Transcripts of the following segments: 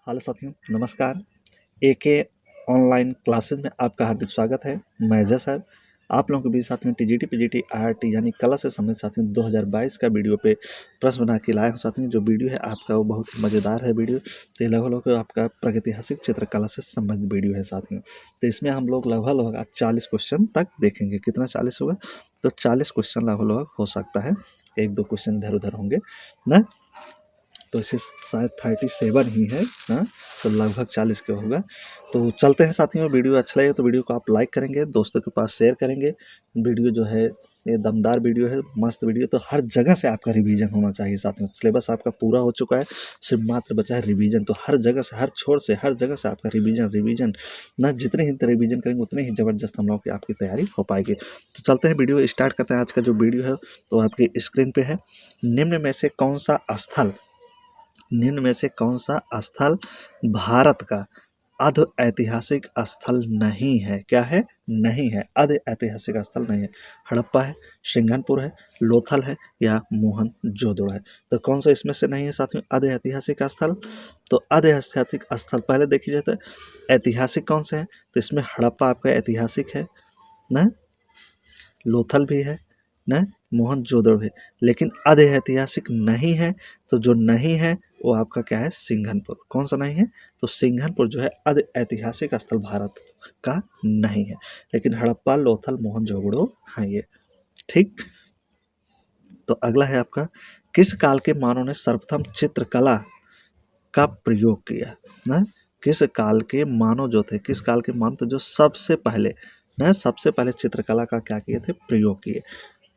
Hello साथियों, नमस्कार। एके online classes में आपका हार्दिक स्वागत है। मैं अजय सर आप लोगों के बीच साथियों टीजीटी पीजीटी आईआरटी यानी कला से संबंधित साथियों 2022 का वीडियो पे प्रश्न बना के लाया हूँ। साथियों जो वीडियो है आपका वो बहुत मज़ेदार है वीडियो। तो लगभग आपका प्रागैतिहासिक चित्रकला से संबंधित वीडियो है साथियों। तो इसमें हम लोग लगभग 40 क्वेश्चन तक देखेंगे। कितना 40 होगा? तो 40 क्वेश्चन लगभग हो सकता है, 1-2 क्वेश्चन इधर उधर होंगे ना। तो इसे शायद 37 ही है ना, तो लगभग 40 का होगा। तो चलते हैं साथियों, वीडियो अच्छा लगे तो वीडियो को आप लाइक करेंगे, दोस्तों के पास शेयर करेंगे। वीडियो जो है ये दमदार वीडियो है, मस्त वीडियो। तो हर जगह से आपका रिवीजन होना चाहिए साथियों। सिलेबस आपका पूरा हो चुका है, सिर्फ मात्र बचा है रिवीजन। तो हर जगह से, हर छोर से, हर जगह से आपका रिवीजन ना, जितने ही रिवीजन करेंगे उतने ही ज़बरदस्त हम लोग की आपकी तैयारी हो पाएगी। तो चलते हैं, वीडियो स्टार्ट करते हैं। आज का जो वीडियो है तो आपकी स्क्रीन पे है। निम्न में से कौन सा स्थल भारत का अर्ध ऐतिहासिक स्थल नहीं है? क्या है? नहीं है, अर्ध ऐतिहासिक स्थल नहीं है। हड़प्पा है, सिंघनपुर है, लोथल है या मोहनजोदड़ो है। तो कौन सा इसमें से नहीं है साथियों अर्ध ऐतिहासिक स्थल? तो अर्ध ऐतिहासिक स्थल पहले देखिए तो ऐतिहासिक कौन से हैं? तो इसमें हड़प्पा आपका ऐतिहासिक है ना, लोथल भी है न, मोहनजोदड़ो है। लेकिन अर्ध ऐतिहासिक नहीं है, तो जो नहीं है वो आपका क्या है? सिंघनपुर। कौन सा नहीं है? तो सिंघनपुर जो है अर्ध ऐतिहासिक स्थल भारत का नहीं है। लेकिन हड़प्पा, लोथल, मोहनजोदड़ो हाँ ये ठीक। तो अगला है आपका, किस काल के मानव ने सर्वप्रथम चित्रकला का प्रयोग किया ना? किस काल के मानव जो थे, किस काल के मानव थे जो सबसे पहले ना, सबसे पहले चित्रकला का क्या किए थे? प्रयोग किए।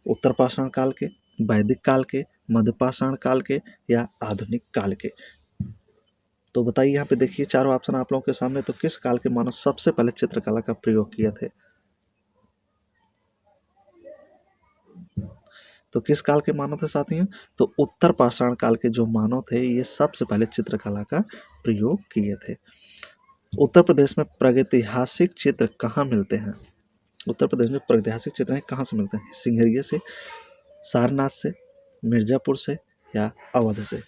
उत्तर पाषाण काल के, वैदिक काल के, मध्य पाषाण काल के या आधुनिक काल के? तो बताइए, यहाँ पे देखिए चारों ऑप्शन आप लोगों के सामने। तो किस काल के मानव सबसे पहले चित्रकला का प्रयोग किए थे? तो किस काल के मानव थे साथियों? तो उत्तर पाषाण काल के जो मानव थे ये सबसे पहले चित्रकला का प्रयोग किए थे। उत्तर प्रदेश में प्रागैतिहासिक चित्र कहाँ मिलते हैं? उत्तर प्रदेश में प्रागैतिहासिक चित्र कहाँ से मिलते हैं? सिंहरिया से, सारनाथ से, मिर्जापुर से या अवध से?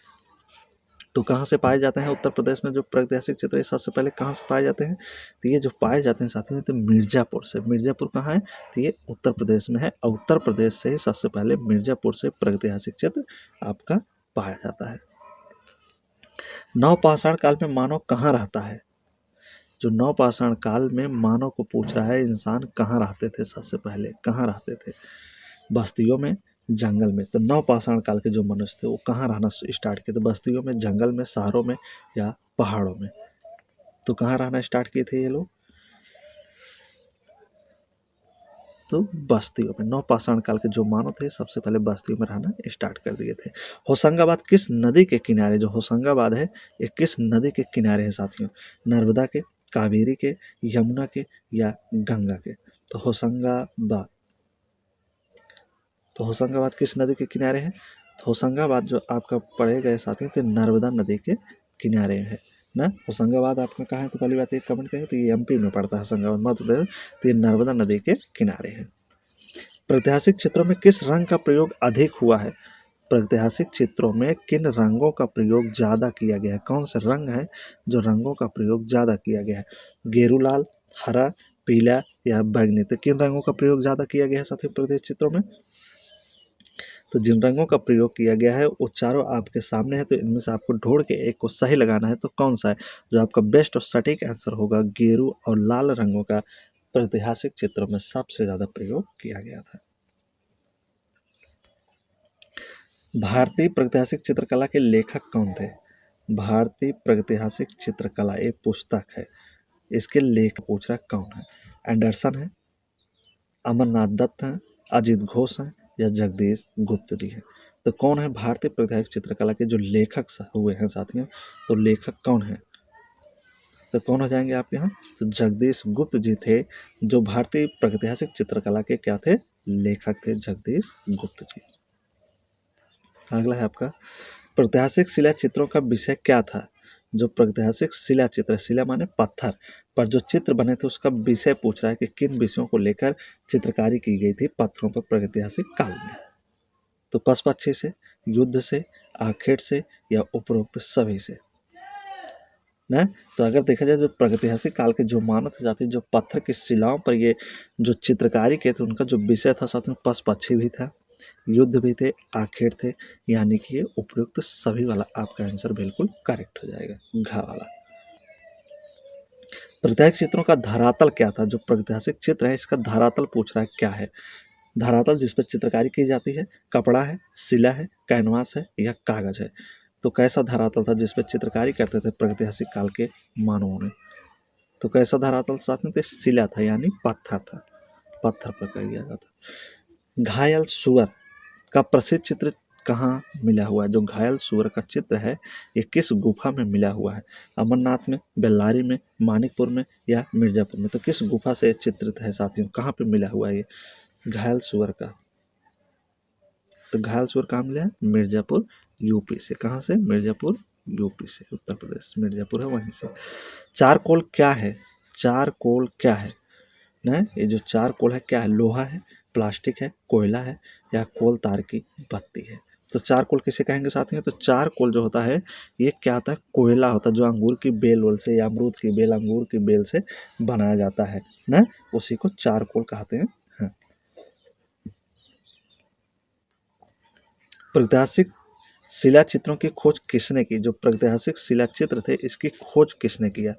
तो कहाँ से पाए जाते हैं उत्तर प्रदेश में जो प्रागैतिहासिक चित्र सबसे पहले कहाँ से पाए जाते हैं? तो ये जो पाए जाते हैं साथियों तो मिर्जापुर से। मिर्जापुर कहाँ है? तो ये उत्तर प्रदेश में है, और उत्तर प्रदेश से ही सबसे पहले मिर्जापुर से प्रागैतिहासिक चित्र आपका पाया जाता है। नवपाषाण काल में मानव कहाँ रहता है? जो नवपाषाण काल में मानव को पूछ रहा है, इंसान कहाँ रहते थे? सबसे पहले कहाँ रहते थे? बस्तियों में, जंगल में। तो नवपाषाण काल के जो मनुष्य थे वो कहाँ रहना स्टार्ट किए थे? बस्तियों में, जंगल में, शहरों में या पहाड़ों में? तो कहाँ रहना स्टार्ट किए थे ये लोग? तो बस्तियों में। नवपाषाण काल के जो मानव थे सबसे पहले बस्तियों में रहना स्टार्ट कर दिए थे। होशंगाबाद किस नदी के किनारे, जो होशंगाबाद है ये किस नदी के किनारे है साथियों? नर्मदा के, कावेरी के, यमुना के या गंगा के? तो होशंगाबाद किस नदी के किनारे है? तो होशंगाबाद जो आपका पड़ेगा साथियों तो नर्मदा नदी के किनारे है ना। होशंगाबाद आपका कहाँ है? तो पहली बात ये कमेंट करेंगे। तो ये एमपी में पड़ता है होशंगाबाद, मध्य प्रदेश। तो ये नर्मदा नदी के किनारे है। प्रागैतिहासिक चित्रों में किस रंग का प्रयोग अधिक हुआ है? प्रागैतिहासिक चित्रों में किन रंगों का प्रयोग ज़्यादा किया गया है? कौन से रंग है जो रंगों का प्रयोग ज़्यादा किया गया है? गेरू लाल, हरा, पीला या बैंगनी? तो किन रंगों का प्रयोग ज़्यादा किया गया है साथियों प्रागैतिहासिक चित्रों में? तो जिन रंगों का प्रयोग किया गया है वो चारों आपके सामने है। तो इनमें से आपको ढूंढ के एक को सही लगाना है। तो कौन सा है जो आपका बेस्ट और सटीक आंसर होगा? गेरू और लाल रंगों का प्रागैतिहासिक चित्रों में सबसे ज़्यादा प्रयोग किया गया था। भारतीय प्रागैतिहासिक चित्रकला के लेखक कौन थे? भारतीय प्रागैतिहासिक चित्रकला एक पुस्तक है, इसके लेखक पूछ रहा कौन है? एंडरसन है, अमरनाथ दत्त हैं, अजित घोष हैं या जगदीश गुप्त जी हैं? तो कौन है भारतीय प्रागैतिहासिक चित्रकला के जो लेखक हुए हैं साथियों? तो लेखक कौन है? तो कौन हो जाएंगे आप यहाँ? तो जगदीश गुप्त जी थे जो भारतीय प्रागैतिहासिक चित्रकला के क्या थे? लेखक थे, जगदीश गुप्त जी। अगला है आपका, प्रागैतिहासिक शिला चित्रों का विषय क्या था? जो प्रागैतिहासिक शिला चित्र, शिला माने पत्थर पर जो चित्र बने थे उसका विषय पूछ रहा है कि किन विषयों को लेकर चित्रकारी की गई थी पत्थरों पर प्रागैतिहासिक काल में? तो पशुपक्षी से, युद्ध से, आखेट से या उपरोक्त सभी से? ना। तो अगर देखा जाए जो प्रागैतिहासिक काल के जो मानव जाति जो पत्थर की शिलाओं पर ये जो चित्रकारी किए थे उनका जो विषय था साथ में पशु पक्षी भी था, युद्ध भी थे, आखेट थे, यानी कि ये उपयुक्त सभी वाला आपका आंसर बिल्कुल करेक्ट हो जाएगा, घ वाला। प्रागैतिहासिक चित्रों का धरातल क्या था? जो प्रागैतिहासिक चित्र है इसका धरातल पूछ रहा है क्या है। धरातल जिस पर चित्रकारी की जाती है, कपड़ा है, शिला है, कैनवास है या कागज है। तो कैसा धरातल था जिस पर चित्रकारी करते थे प्रागैतिहासिक काल के मानवों ने? तो कैसा धरातल साथ में? तो शिला था, यानी पत्थर था, पत्थर पर किया जाता। घायल सुअर का प्रसिद्ध चित्र कहाँ मिला हुआ है? जो घायल सुअर का चित्र है ये किस गुफा में मिला हुआ है? अमरनाथ में, बेल्लारी में, मानिकपुर में या मिर्जापुर में? तो किस गुफा से चित्रित है साथियों, कहाँ पे मिला हुआ है ये घायल सुअर का? तो घायल सुअर कहाँ मिला है? मिर्जापुर यूपी से। कहाँ से? मिर्जापुर यूपी से, उत्तर प्रदेश मिर्जापुर है वहीं से। चारकोल क्या है? चारकोल क्या है ना? ये जो चारकोल है क्या है? लोहा है, प्लास्टिक है, कोयला है या कोल तार की बत्ती है? तो चारकोल किसे कहेंगे साथियों? तो चारकोल जो होता है ये क्या होता है? कोयला होता है, जो अंगूर की बेल वोल से या अमरूद की बेल, अंगूर की बेल से बनाया जाता है ना, उसी को चारकोल कहते हैं। हाँ। प्रागैतिहासिक शिला चित्रों की खोज किसने की? जो प्रागैतिहासिक शिला चित्र थे इसकी खोज किसने किया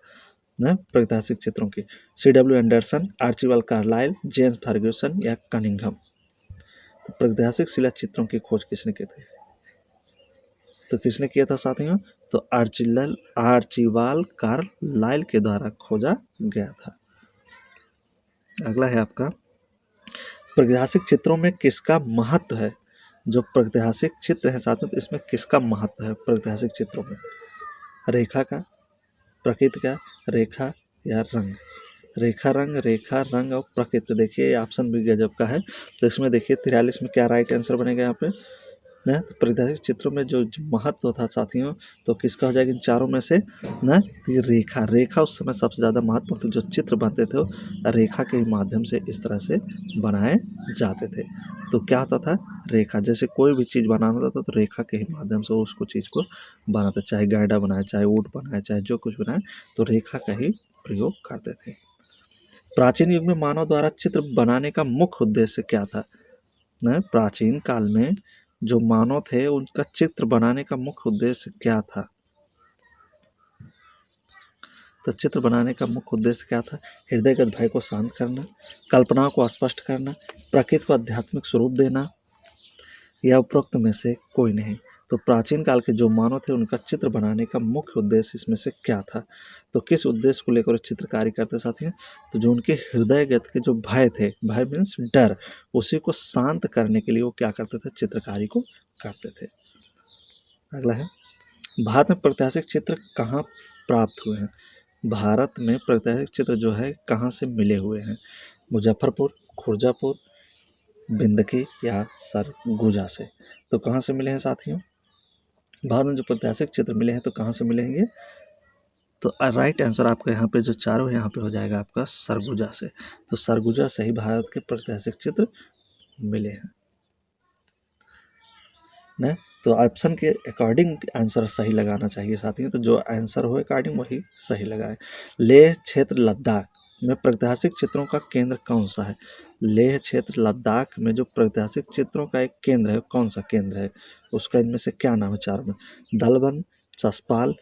ना प्रागैतिहासिक चित्रों की? C.W. Anderson, Archibald Carlyle, James Fergusson या कनिंघम? तो प्रागैतिहासिक शिला चित्रों की खोज किसने की थी? तो किसने किया था साथियों? तो आर्चिबाल्ड कार्लाइल के द्वारा खोजा गया था। अगला है आपका, प्रागैतिहासिक चित्रों में किसका महत्व है? जो प्रागैतिहासिक चित्र है साथियों तो इसमें किसका महत्व है प्रागैतिहासिक चित्रों में? रेखा का, प्रकृति का, रेखा या रंग? रेखा रंग और प्रकृति। देखिए ऑप्शन भी गजब का है। तो इसमें देखिए 43 में क्या राइट आंसर बनेगा यहाँ पे ना? तो प्रागैतिहासिक चित्रों में जो महत्व था साथियों तो किसका हो जाएगा इन चारों में से ना? तो ये रेखा उस समय सबसे ज़्यादा महत्वपूर्ण थी। जो चित्र बनते थे वो रेखा के माध्यम से इस तरह से बनाए जाते थे। तो क्या होता था? रेखा, जैसे कोई भी चीज़ बनाना होता था तो रेखा के ही माध्यम से उसको चीज़ को बनाते, चाहे गाड़ा बनाए, चाहे ऊँट बनाए, चाहे जो कुछ बनाए, तो रेखा का ही प्रयोग करते थे। प्राचीन युग में मानव द्वारा चित्र बनाने का मुख्य उद्देश्य क्या था? न प्राचीन काल में जो मानव थे उनका चित्र बनाने का मुख्य उद्देश्य क्या था? तो चित्र बनाने का मुख्य उद्देश्य क्या था? हृदयगत भय को शांत करना, कल्पनाओं को स्पष्ट करना, प्रकृति को आध्यात्मिक स्वरूप देना या उपरोक्त में से कोई नहीं। तो प्राचीन काल के जो मानव थे उनका चित्र बनाने का मुख्य उद्देश्य इसमें से क्या था? तो किस उद्देश्य को लेकर चित्रकारी करते साथियों? तो जो उनके हृदयगत के जो भय थे, भय मीन्स डर, उसी को शांत करने के लिए वो क्या करते थे? चित्रकारी को करते थे। अगला है, भारत में प्रागैतिहासिक चित्र कहाँ प्राप्त हुए हैं? भारत में प्रागैतिहासिक चित्र जो है कहाँ से मिले हुए हैं? मुजफ्फरपुर, खुर्जापुर, बिंदकी या सरगुजा से? तो कहाँ से मिले हैं साथियों? भारत में जो प्रागैतिहासिक चित्र मिले हैं तो कहाँ से मिलेंगे? तो राइट आंसर आपका यहाँ पे जो चारों यहाँ पे हो जाएगा आपका सरगुजा से। तो सरगुजा से ही भारत के प्रागैतिहासिक चित्र मिले हैं ना। तो ऑप्शन के अकॉर्डिंग आंसर सही लगाना चाहिए साथियों। तो जो आंसर हो अकॉर्डिंग वही सही लगाए। लेह क्षेत्र लद्दाख में प्रागैतिहासिक चित्रों का केंद्र कौन सा है? लेह क्षेत्र लद्दाख में जो प्रागैतिहासिक चित्रों का एक केंद्र है, कौन सा केंद्र है उसका? इनमें से क्या नाम है चार में? दलबन, ससपाल,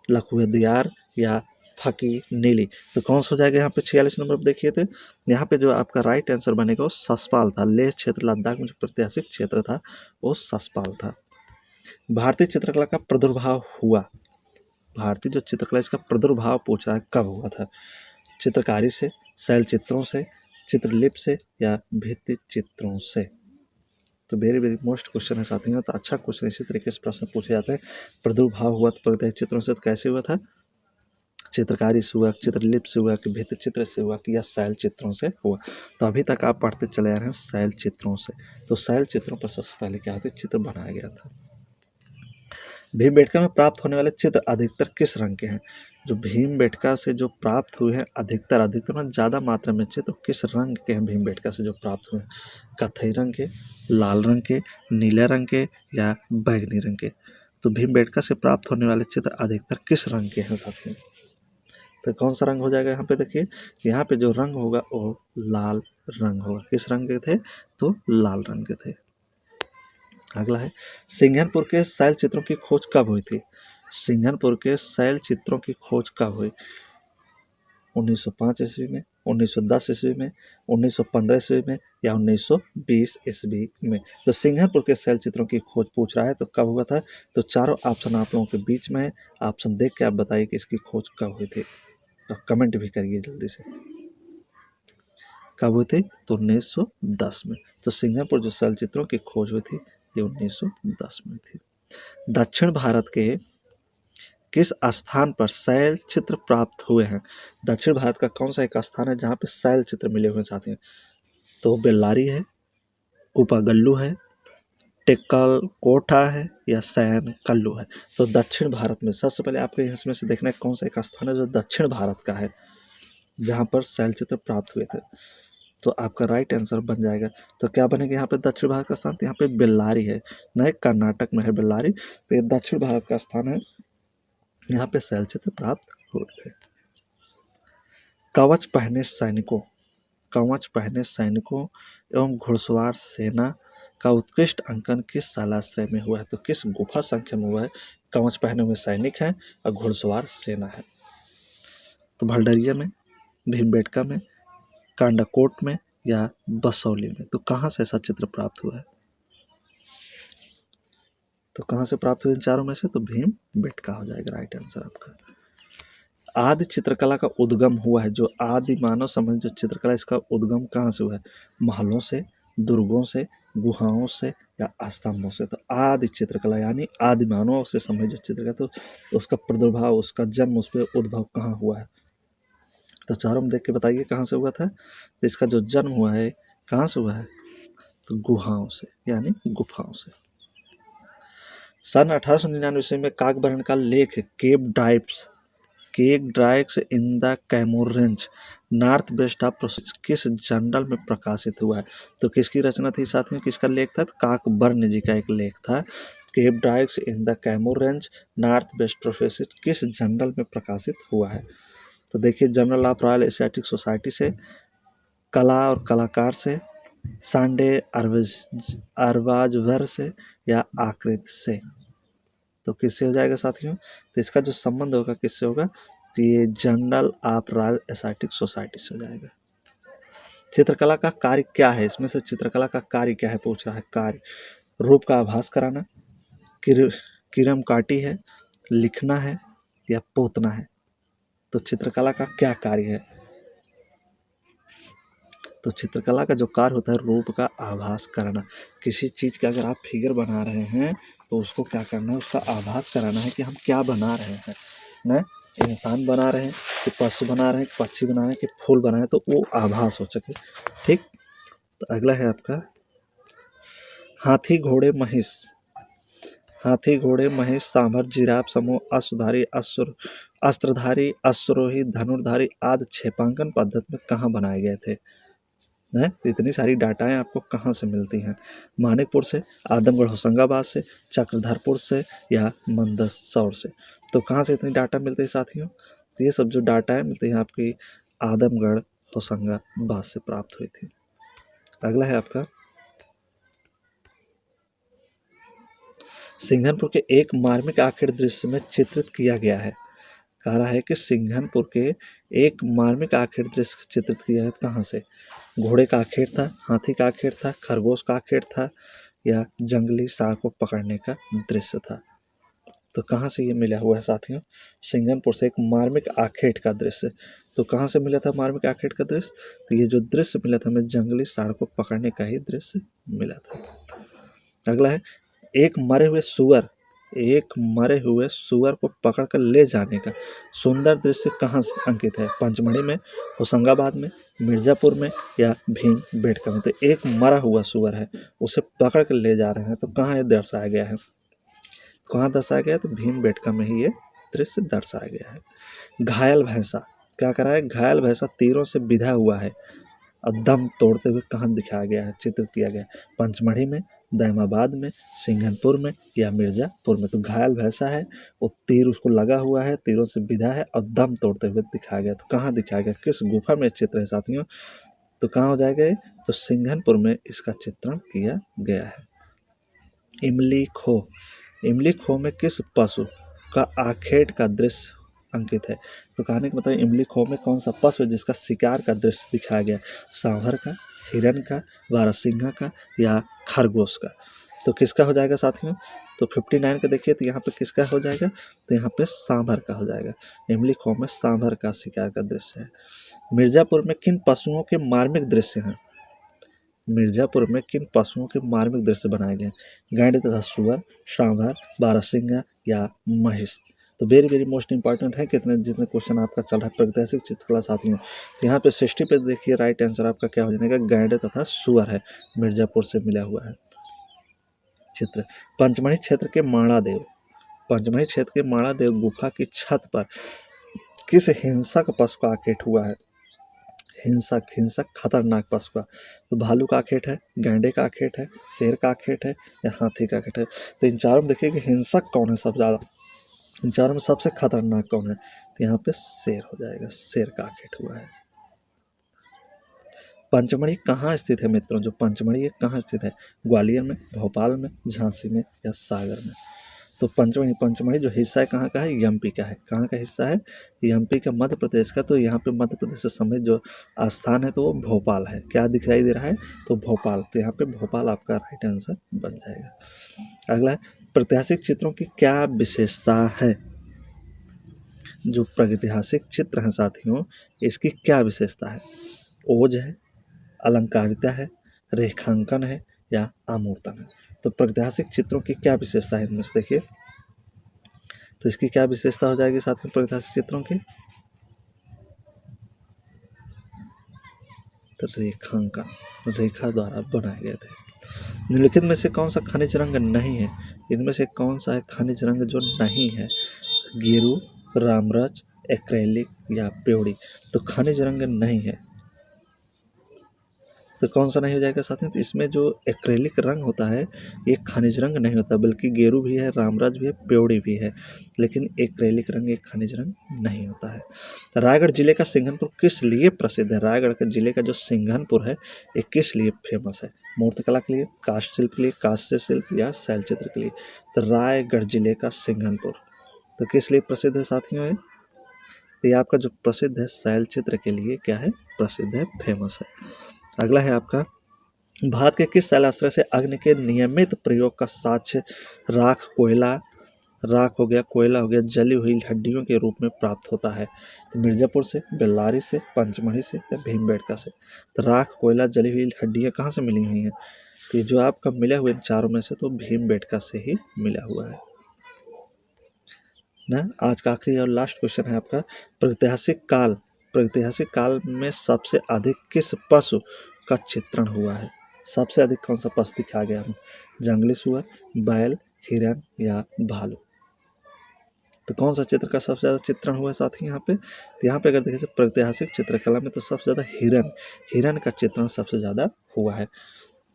लखुदियार या फकी नीली? तो कौन सा हो जाएगा यहाँ पे? 46 नंबर पर देखिए। तो यहाँ पे जो आपका राइट आंसर बनेगा वो ससपाल था। लेह क्षेत्र लद्दाख में जो प्रागैतिहासिक क्षेत्र था वो ससपाल था। भारतीय चित्रकला का प्रादुर्भाव हुआ, भारतीय जो चित्रकला इसका प्रादुर्भाव पूछ रहा है कब हुआ था? चित्रकारी से, शैल चित्रों से, चित्रलिपि से या भित्ति चित्रों से? तो वेरी वेरी मोस्ट क्वेश्चन है साथियों। तो अच्छा क्वेश्चन इसी तरीके से प्रश्न पूछे जाते हैं। प्रादुर्भाव हुआ तो प्रागैतिहासिक चित्रों से तो कैसे हुआ था? चित्रकारी से हुआ, चित्रलिपि से हुआ कि भित्ति चित्र से हुआ कि या शैल चित्रों से हुआ? तो अभी तक आप पढ़ते चले आ रहे हैं शैल चित्रों से। तो शैल चित्रों पर सबसे पहले क्या होता है? चित्र बनाया गया था। भीमबेटका में प्राप्त होने वाले चित्र अधिकतर किस रंग के हैं? जो भीमबेटका से जो प्राप्त हुए हैं अधिकतर में ज़्यादा मात्रा में चित्र किस रंग के हैं? भीमबेटका से जो प्राप्त हुए हैं, कत्थई रंग के, लाल रंग के, नीले रंग के या बैंगनी रंग के? तो भीमबेटका से प्राप्त होने वाले चित्र अधिकतर किस रंग के हैं साथियों? तो कौन सा रंग हो जाएगा यहाँ पे? देखिए यहाँ पे जो रंग होगा वो लाल रंग होगा। किस रंग के थे? तो लाल रंग के थे। अगला है, सिंघनपुर के शैल चित्रों की खोज कब हुई थी? सिंघनपुर के शैल चित्रों की खोज कब हुई? 1905 ईस्वी में, 1910 ईस्वी में, 1915 ईस्वी में या 1920 ईस्वी में? तो सिंघनपुर के शैल चित्रों की खोज पूछ रहा है तो कब हुआ था? तो चारों ऑप्शन आप लोगों के बीच में है। ऑप्शन देख के आप बताइए कि इसकी खोज कब हुई थी। तो कमेंट भी करिए जल्दी से। कब हुई थी? तो 1910 में। तो सिंगापुर जो शैल चित्रों की खोज हुई थी ये 1910 में थी। दक्षिण भारत के किस स्थान पर शैल चित्र प्राप्त हुए हैं? दक्षिण भारत का कौन सा एक स्थान है जहाँ पे शैल चित्र मिले हुए साथी हैं? तो बेल्लारी है, कुपागल्लू है, टेक्कल कोटा है या सैन कल्लू है? तो दक्षिण भारत में सबसे पहले आपको इसमें से देखना है कौन सा एक स्थान है जो दक्षिण भारत का है जहाँ पर शैल चित्र प्राप्त हुए थे। तो आपका राइट आंसर बन जाएगा। तो क्या बनेगा यहाँ पे दक्षिण भारत का स्थान? तो यहाँ पे बेल्लारी है, नहीं कर्नाटक में है बेल्लारी। तो ये दक्षिण भारत का स्थान है, यहाँ पे शैल चित्र प्राप्त हुए थे। कवच पहने सैनिकों एवं घुड़सवार सेना का उत्कृष्ट अंकन किस जलाशय में हुआ है? तो किस गुफा संख्या में हुआ है? कवच पहने हुए सैनिक हैं और घुड़सवार सेना है। तो भलडरिया में, भीमबेटका में, कांडाकोट में या बसौली में? तो कहाँ से ऐसा चित्र प्राप्त हुआ है? तो कहाँ से प्राप्त हुए इन चारों में से? तो भीमबेटका हो जाएगा राइट आंसर आपका। आदि चित्रकला का उद्गम हुआ है, जो आदि मानव संबंधी जो चित्रकला इसका उद्गम कहाँ से हुआ है? महलों से, दुर्गों से, गुहाओं से या स्तंभों से? तो आदि चित्रकला यानी आदि मानव से संबंधित जो चित्रकला तो उसका प्रादुर्भाव, उसका जन्म, उस पर उद्भव कहाँ हुआ है? तो चारों में देख के बताइए कहाँ से हुआ था। तो इसका जो जन्म हुआ है कहाँ से हुआ है? तो गुहाओं से यानी गुफाओं से। सन 1899 ईस्वी में काकबरन का लेख cave drawings in the Kaimur range north west of provinces किस जर्नल में प्रकाशित हुआ है? तो किसकी रचना थी साथियों? किसका लेख था? काकबर्न जी का एक लेख था। Cave drawings in the Kaimur range north west provinces किस जर्नल में प्रकाशित हुआ है? तो देखिए, Journal of Royal Asiatic Society से, कला और कलाकार से, सांडे अरवाजवर से या आकृत से? तो किससे हो जाएगा साथियों? तो इसका जो संबंध होगा किससे होगा? तो ये journal of Royal Asiatic Society से हो जाएगा। चित्रकला का कार्य क्या है? इसमें से चित्रकला का कार्य क्या है पूछ रहा है। कार्य रूप का आभास कराना, किरम काटी है, लिखना है या पोतना है? तो चित्रकला का क्या कार्य है? तो चित्रकला का जो कार्य होता है रूप का आभास कराना। किसी चीज़ का अगर आप फिगर बना रहे हैं तो उसको क्या करना है? उसका आभास कराना है कि हम क्या बना रहे हैं ना। इंसान बना रहे हैं कि पशु बना रहे हैं, पक्षी बना रहे हैं कि फूल बना रहे हैं, तो वो आभास हो सके। ठीक, तो अगला है आपका हाथी घोड़े महिष सांभर जिराफ समूह अश्वधारी अस्त्रधारी अश्वरोही धनुर्धारी आदि क्षेपांकन पद्धति में कहाँ बनाए गए थे? है तो इतनी सारी डाटाएं आपको कहाँ से मिलती हैं? मानिकपुर से, आदमगढ़ होशंगाबाद से, चक्रधरपुर से या मंदसौर से? तो कहाँ से इतनी डाटा मिलती है साथियों? तो ये सब जो डाटा है मिलती है आपकी आदमगढ़ होशंगाबाद से प्राप्त हुई थी। अगला है आपका सिंघनपुर के एक मार्मिक आखेट दृश्य में चित्रित किया गया है। कह रहा है कि सिंघनपुर के एक मार्मिक आखेट दृश्य चित्रित किया है। कहाँ से? घोड़े का आखेट था, हाथी का आखेट था, खरगोश का आखेट था या जंगली सांड को पकड़ने का दृश्य था? तो कहाँ से ये मिला हुआ है साथियों? सिंघनपुर से एक मार्मिक आखेट का दृश्य। तो कहाँ से मिला था मार्मिक आखेट का दृश्य? तो ये जो दृश्य मिला था हमें जंगली सांड को पकड़ने का ही दृश्य मिला था। अगला है एक मरे हुए सुअर को पकड़कर ले जाने का सुंदर दृश्य कहाँ से अंकित है? पंचमढ़ी में, होशंगाबाद में, मिर्जापुर में या भीमबेटका में? तो एक मरा हुआ सुअर है, उसे पकड़ कर ले जा रहे हैं, तो कहाँ ये दर्शाया गया है? कहाँ दर्शाया गया है? तो भीमबेटका में ही ये दृश्य दर्शाया गया है। घायल भैंसा क्या करा है? घायल भैंसा तीरों से बिधा हुआ है और दम तोड़ते हुए कहाँ दिखाया गया है, चित्रित किया गया है? पंचमढ़ी में, दैमाबाद में, सिंघनपुर में या मिर्जापुर में। तो घायल भैंसा है, वो तीर उसको लगा हुआ है, तीरों से विधा है और दम तोड़ते हुए दिखाया गया। तो कहाँ दिखाया गया, किस गुफा में चित्र है साथियों, तो कहाँ हो जाएगा ये, तो सिंघनपुर में इसका चित्रण किया गया है। इमली खो, इमली खो में किस पशु का आखेट का दृश्य अंकित है। तो कहने का मतलब इमली खो में कौन सा पशु है जिसका शिकार का दृश्य दिखाया गया, सांभर का, हिरन का, बारहसिंघा का या खरगोश का। तो किसका हो जाएगा साथियों, तो 59 का देखिए, तो यहाँ पे किसका हो जाएगा, तो यहाँ पे सांभर का हो जाएगा। इमली खो में सांभर का शिकार का दृश्य है। मिर्जापुर में किन पशुओं के मार्मिक दृश्य हैं, मिर्जापुर में किन पशुओं के मार्मिक दृश्य बनाए गए, गैंडे तथा सुअर, सांभर, बारहसिंगा या महिष। तो वेरी वेरी मोस्ट इंपॉर्टेंट है, कितने जितने क्वेश्चन आपका चल रहा है प्रागैतिहासिक चित्रकला साथियों। यहाँ पे 60 पे देखिए राइट आंसर आपका क्या हो जाएगा, गैंडे तथा सुअर है, मिर्जापुर से मिला हुआ है चित्र। पंचमढ़ी क्षेत्र के माणादेव, पंचमढ़ी क्षेत्र के माणादेव गुफा की छत पर किस हिंसक पशु का आखेट हुआ है, हिंसक खतरनाक पशु का। तो भालू का आखेट है, गैंडे का आखेट है, शेर का आखेट है या हाथी का आखेट है। तो इन चारों में देखिए कि हिंसक कौन है सबसे ज़्यादा, इन चारों में सबसे खतरनाक कौन है, तो यहाँ पे शेर हो जाएगा, शेर का आखेट हुआ है। पंचमढ़ी कहाँ स्थित है मित्रों, जो पंचमढ़ी है कहाँ स्थित है, ग्वालियर में, भोपाल में, झांसी में या सागर में। तो पंचमढ़ी जो हिस्सा है कहाँ का है, एमपी का है। कहाँ का हिस्सा है, एमपी का, मध्य प्रदेश का। तो यहाँ पे मध्य प्रदेश से संबंधित जो स्थान है तो वो भोपाल है। क्या दिखाई दे रहा है, तो भोपाल। तो यहाँ पे भोपाल आपका राइट आंसर बन जाएगा। अगला है, प्रागैतिहासिक चित्रों की क्या विशेषता है, जो प्रागैतिहासिक चित्र हैं साथियों इसकी क्या विशेषता है, ओज है, अलंकारिता है, रेखांकन है या आमूर्तन है। तो प्रागैतिहासिक चित्रों की क्या विशेषता है इनमें से देखिए, तो इसकी क्या विशेषता हो जाएगी साथियों प्रागैतिहासिक चित्रों की, तो रेखांकन, रेखा द्वारा बनाए गए थे। निम्नलिखित में से कौन सा खनिज रंग नहीं है, इनमें से कौन सा है खनिज रंग जो नहीं है, गेरू, रामरच, एक्रेलिक या प्योरी। तो खनिज रंग नहीं है, तो कौन सा नहीं हो जाएगा साथियों, तो इसमें जो एक्रेलिक रंग होता है ये खनिज रंग नहीं होता, बल्कि गेरू भी है, रामराज भी है, प्योरी भी है, लेकिन एक्रेलिक रंग एक खनिज रंग नहीं होता है। रायगढ़ जिले का सिंघनपुर किस लिए प्रसिद्ध है, रायगढ़ के जिले का जो सिंघनपुर है ये किस लिए फेमस है, मूर्तिकला के लिए, काष्ठ शिल्प के लिए, कांस्य शिल्प या शैल चित्र के लिए। तो रायगढ़ जिले का सिंघनपुर तो किस लिए प्रसिद्ध है साथियों, ये आपका जो प्रसिद्ध है शैल चित्र के लिए क्या है, प्रसिद्ध है, फेमस है। अगला है आपका, भारत के किस शैलाश्रय से अग्नि के नियमित प्रयोग का साक्ष्य राख, कोयला, राख हो गया, कोयला हो गया, जली हुई हड्डियों के रूप में प्राप्त होता है। तो मिर्जापुर से, बेल्लारी से, पंचमढ़ी से या भीमबेटका से। तो राख, कोयला, जली हुई हड्डियाँ कहाँ से मिली हुई हैं, तो ये जो आपका मिला हुआ इन चारों में से तो भीमबेटका से ही मिला हुआ है ना। आज का आखिरी और लास्ट क्वेश्चन है आपका, प्रागैतिहासिक काल में सबसे अधिक किस पशु का चित्रण हुआ है, सबसे अधिक कौन सा पशु दिखाया गया है, जंगली सुअर, बैल, हिरन या भालू। तो कौन सा चित्र का सबसे ज़्यादा चित्रण हुआ है साथी यहाँ पे, तो यहाँ पे अगर देखिए प्रागैतिहासिक चित्रकला में तो सबसे ज़्यादा हिरन का चित्रण सबसे ज़्यादा हुआ है।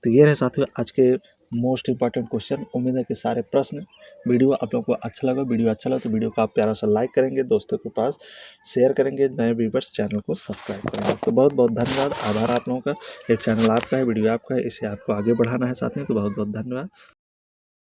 तो ये रहे साथियों आज के मोस्ट इंपॉर्टेंट क्वेश्चन। उम्मीद है कि सारे प्रश्न, वीडियो आप लोगों को अच्छा लगा। वीडियो अच्छा लगा तो वीडियो को आप प्यारा सा लाइक करेंगे, दोस्तों के पास शेयर करेंगे, नए व्यूवर्स चैनल को सब्सक्राइब करेंगे। तो बहुत बहुत धन्यवाद, आभार आप लोगों का। एक चैनल आपका है, वीडियो आपका है, इसे आपको आगे बढ़ाना है साथियों, तो बहुत बहुत धन्यवाद।